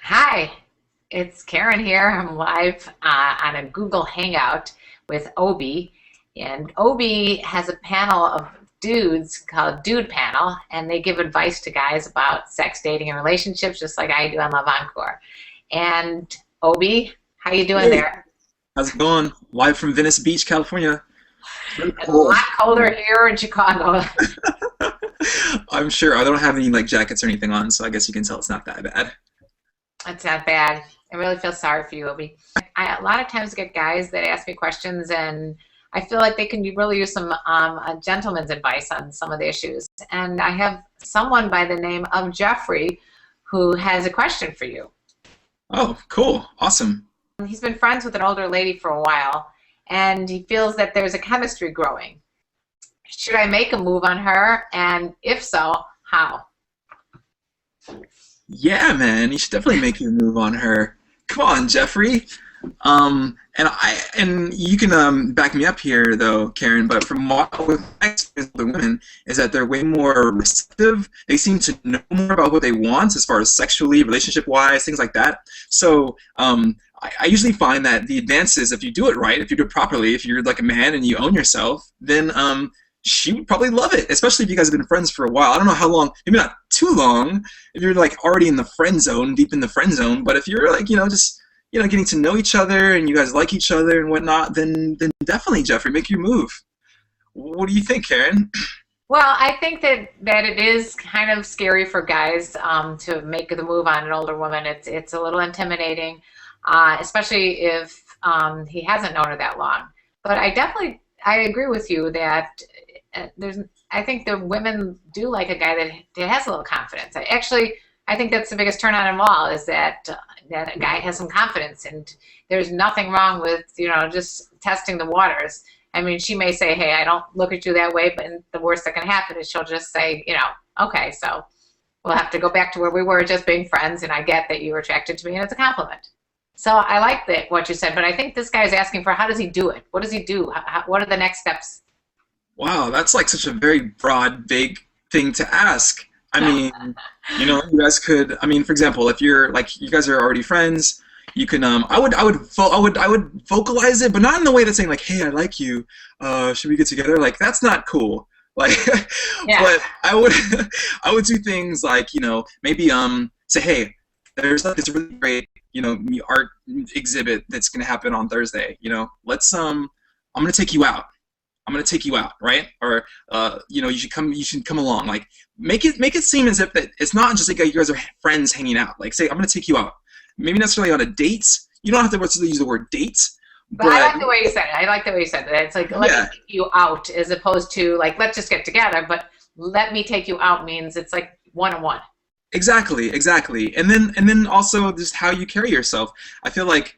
Hi, it's Karen here. I'm live on a Google Hangout with Obi, and Obi has a panel of dudes called Dude Panel, and they give advice to guys about sex, dating, and relationships, just like I do on LoveEncore. And Obi, how you doing Hey, there? how's it going? Live from Venice Beach, California. It's very It's a cold. lot colder here in Chicago. I'm sure I don't have any like jackets or anything on, so I guess you can tell it's not that bad. It's not bad. I really feel sorry for you, Obi. A lot of times get guys that ask me questions, and I feel like they can really use some a gentleman's advice on some of the issues. And I have someone by the name of Jeffrey who has a question for you. Oh, cool. Awesome. He's been friends with an older lady for a while, and he feels that there's a chemistry growing. Should I make a move on her? And if so, how? Yeah, man, you should definitely make your move on her. Come on, Jeffrey. And you can back me up here though, Karen. But from what with my experience with women is that they're way more receptive. They seem to know more about what they want as far as sexually, relationship wise, things like that. So I usually find that the advances, if you do it right, if you do it properly, if you're like a man and you own yourself, then she would probably love it, especially if you guys have been friends for a while. I don't know how long, maybe not too long, if you're like already in the friend zone, deep in the friend zone. But if you're like, just getting to know each other and you guys like each other and whatnot, then definitely, Jeffrey, make your move. What do you think, Karen? Well, I think that it is kind of scary for guys to make the move on an older woman. It's a little intimidating, especially if he hasn't known her that long. But I agree with you that there's I think the women do like a guy that has a little confidence. I think that's the biggest turn on them all is that a guy has some confidence, and there's nothing wrong with just testing the waters. I mean, she may say, "Hey, I don't look at you that way," but the worst that can happen is she'll just say, "Okay, so we'll have to go back to where we were, just being friends, and I get that you were attracted to me, and it's a compliment." So I like that what you said, but I think this guy is asking for how does he do it? What does he do? What are the next steps? Wow, that's like such a very broad, vague thing to ask. I mean, you guys could. I mean, for example, if you're like you guys are already friends, you can. I would vocalize it, but not in the way that's saying like, "Hey, I like you. Should we get together?" Like that's not cool. Like, Yeah. but I would, I would do things like maybe say, "Hey, there's like this really great art exhibit that's gonna happen on Thursday. Let's I'm gonna take you out." I'm gonna take you out, right? Or you should come along. Like make it seem as if that it's not just like you guys are friends hanging out. Like say I'm gonna take you out. Maybe not necessarily on a date. You don't have to necessarily use the word date, But I but like the way you said it. I like the way you said it. It's like let me yeah, take you out as opposed to like let's just get together. But let me take you out means it's like one on one. exactly, exactly. And then also just how you carry yourself. I feel like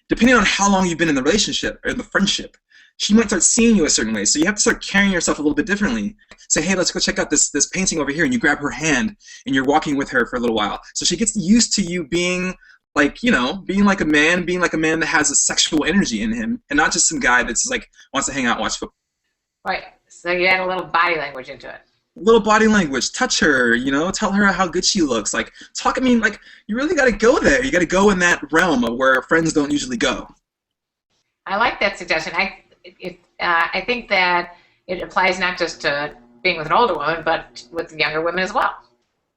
depending on how long you've been in the relationship or the friendship, she might start seeing you a certain way. So you have to start carrying yourself a little bit differently. Say, hey, let's go check out this painting over here, and you grab her hand and you're walking with her for a little while. So she gets used to you being like, being like a man that has a sexual energy in him, and not just some guy that's like wants to hang out and watch football. Right. So you add a little body language into it. Little body language, touch her, tell her how good she looks. Like talk. I mean, like you really got to go there. You got to go in that realm of where friends don't usually go. I like that suggestion. I think that it applies not just to being with an older woman, but with younger women as well.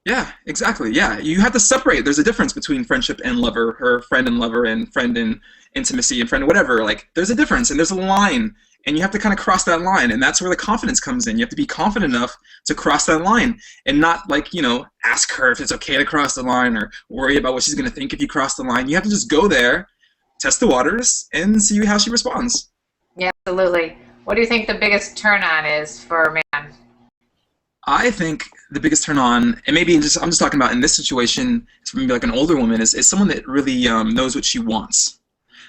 Yeah, exactly. Yeah, you have to separate. There's a difference between friendship and lover, her friend and lover, and friend and intimacy and friend whatever. Like, there's a difference, and there's a line, and you have to kind of cross that line, and that's where the confidence comes in. You have to be confident enough to cross that line, and not like ask her if it's okay to cross the line or worry about what she's gonna think if you cross the line. You have to just go there, test the waters, and see how she responds. Yeah, absolutely. What do you think the biggest turn on is for a man? I think the biggest turn on, and maybe I'm just talking about in this situation, it's maybe like an older woman, is someone that really knows what she wants.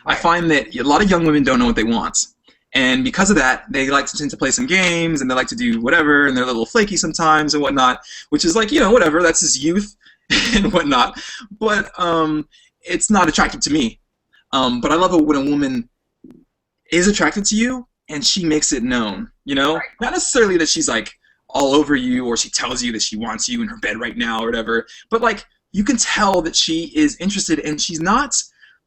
I Right. find that a lot of young women don't know what they want. And because of that, they like to tend to play some games, and they like to do whatever, and they're a little flaky sometimes and whatnot, which is like, whatever, that's his youth and whatnot. But it's not attractive to me. But I love it when a woman is attracted to you and she makes it known, Right. Not necessarily that she's like all over you or she tells you that she wants you in her bed right now or whatever, but like you can tell that she is interested, and she's not.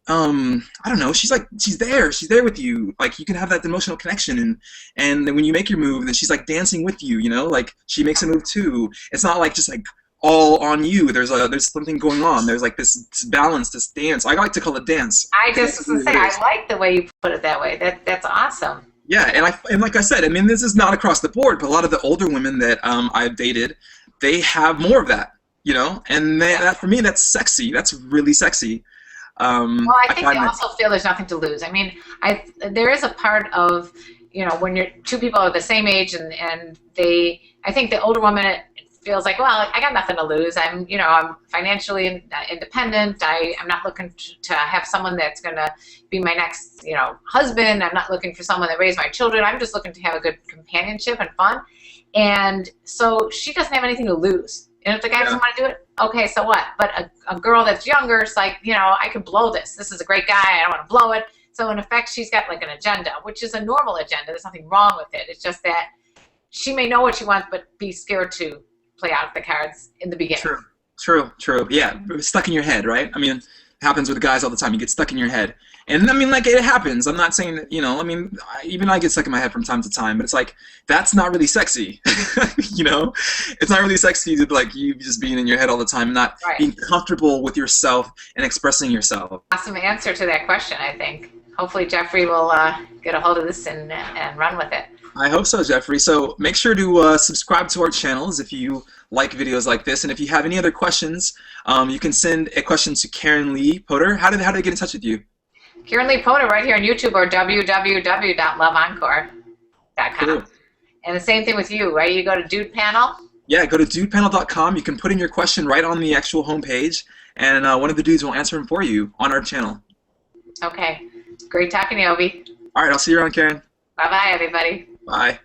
I don't know. She's there with you. Like you can have that emotional connection, and then when you make your move, then she's like dancing with you. You know, like she makes a move too. It's not like just like all on you. There's something going on. There's like this balance, this dance. I like to call it dance. I just was gonna say, I like the way you put it that way. That's awesome. Yeah, and like I said, I mean, this is not across the board, but a lot of the older women that I've dated, they have more of that, you know, and that for me, that's sexy. That's really sexy. Well, I think they also feel there's nothing to lose. I mean, there is a part of, you know, when you're two people are the same age and I think the older woman feels like, well, I got nothing to lose. I'm financially independent. I'm not looking to have someone that's going to be my next, husband. I'm not looking for someone that raised my children. I'm just looking to have a good companionship and fun. And so she doesn't have anything to lose. And if the guy doesn't want to do it, okay, so what? But a girl that's younger, it's like, I could blow this. This is a great guy. I don't want to blow it. So in effect, she's got like an agenda, which is a normal agenda. There's nothing wrong with it. It's just that she may know what she wants, but be scared to play out the cards in the beginning. True. Yeah, stuck in your head, right? I mean, it happens with guys all the time. You get stuck in your head. And I mean, like, it happens. I'm not saying that, even I get stuck in my head from time to time, but it's like, that's not really sexy. It's not really sexy to, like, you just being in your head all the time, not being comfortable with yourself and expressing yourself. Awesome answer to that question, I think. Hopefully Jeffrey will get a hold of this and run with it. I hope so, Jeffrey. So make sure to subscribe to our channels if you like videos like this. And if you have any other questions, you can send a question to KarenLee Potter. How do they get in touch with you? KarenLee Potter right here on YouTube or www.loveencore.com. Cool. And the same thing with you, right? You go to Dude Panel? Yeah, go to dudepanel.com. You can put in your question right on the actual homepage, and one of the dudes will answer them for you on our channel. Okay. Great talking to you, Obi. All right, I'll see you around, Karen. Bye-bye, everybody. Bye.